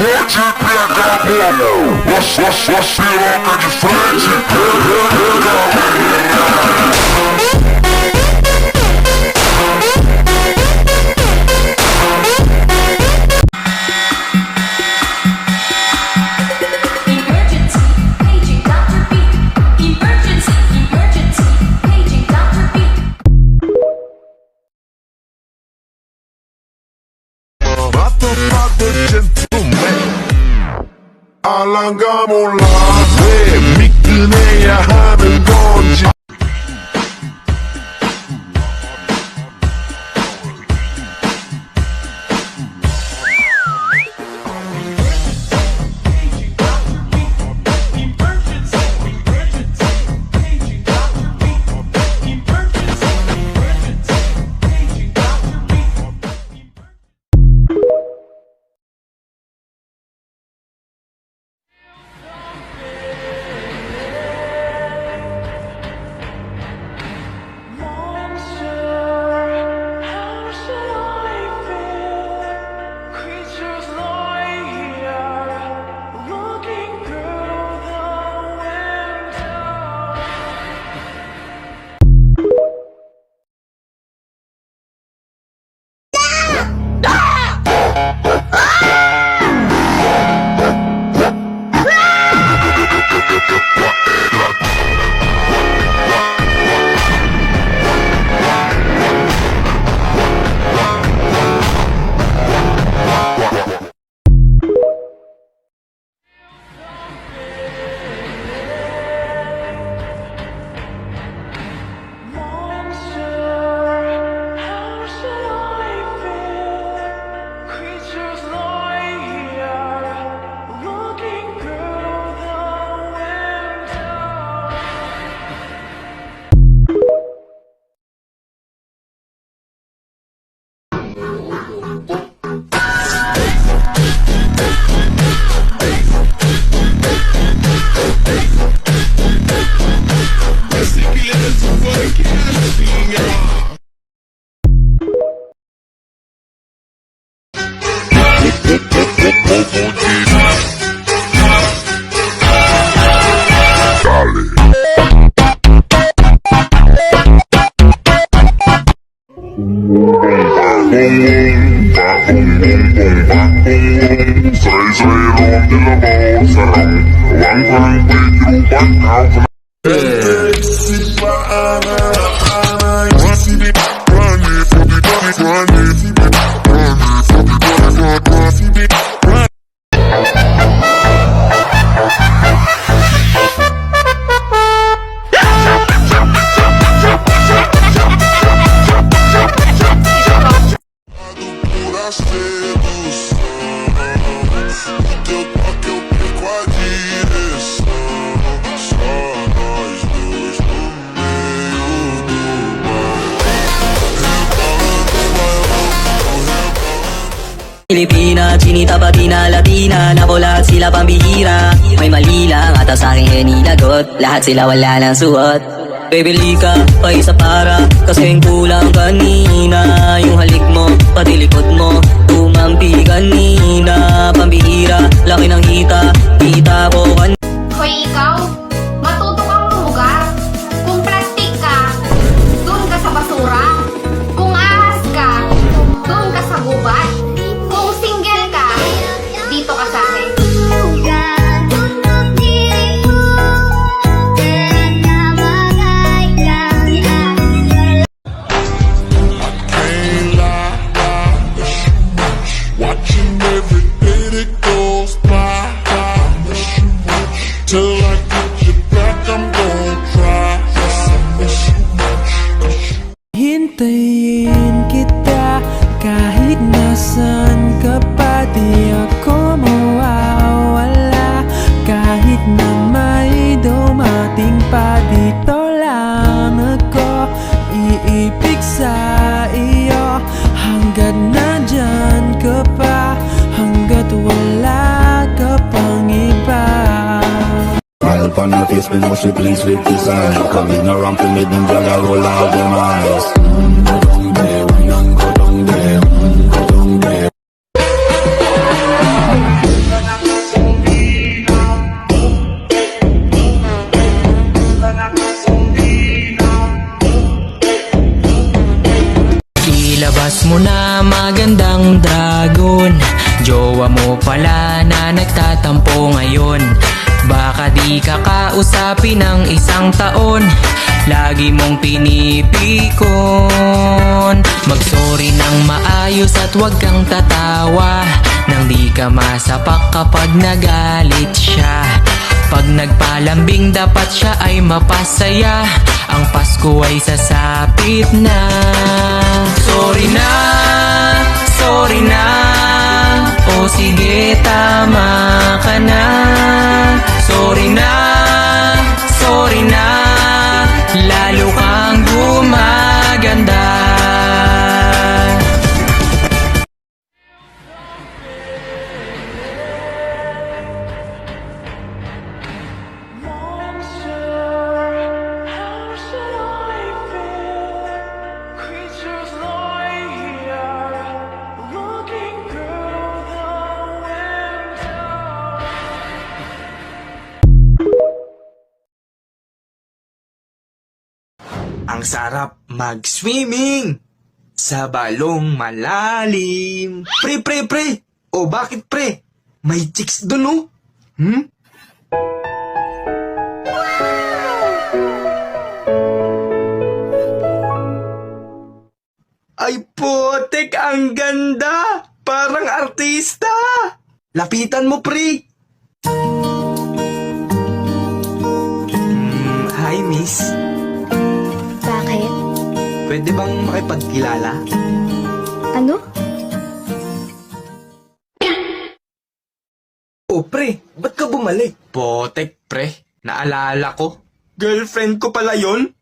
pode pegar bolo. Você piroca de frente. 알랑가 몰라 왜 미끈해야 하는 건지 Pilipina, Chinita, Patina, Latina, Nabola at sila pambihira. May mali lang at sa aking hinilagot, lahat sila wala ng suot. Bibili ka pa isa para kasing kulang kanina. Yung halik mo, pati likod mo, tumampi kanina. Pambihira, laki ng hita, kita ko kanina. Hoy ikaw, matuto kang lumugar. Kung plastic ka, dun ka sa basura. Kung ahas ka, dun ka sa gubat. Kung single ka, dito ka sa akin. Watching every day that goes by. Till I get you back, I'm gonna try. Hintayin kita kahit nasan ka pa, di ako mawawala. Kahit na may dumating pa, dito lang ako iibig sa iyo. Hanggat nandyan ka pa, hanggat wala ka pang iba. Smile upon her face, me know she pleased with this eye. Coming around to me, them girl, I roll out them eyes. Go down there, we don't go down there, go down there. jowa mo pala na nagtatampo ngayon. Baka di ka kausapin ng isang taon, lagi mong pinipikon. Mag-sorry ng maayos at wag kang tatawa, nang di ka masapak kapag nagalit siya. Pag nagpalambing dapat siya ay mapasaya, ang Pasko ay sasapit na. Sorry na, sorry na, o sige tama ka na. Sorry na, sorry na, lalo kang gumaganda. Ang sarap mag-swimming sa balong malalim. Pre! O bakit pre? May chicks dun oh. Ay potek, ang ganda! Parang artista! Lapitan mo pre! Hi miss. Bakit? Pwede bang makipagkilala? Ano? Oh pre, ba't ka bumalik? Potek pre, naalala ko. Girlfriend ko pala yon.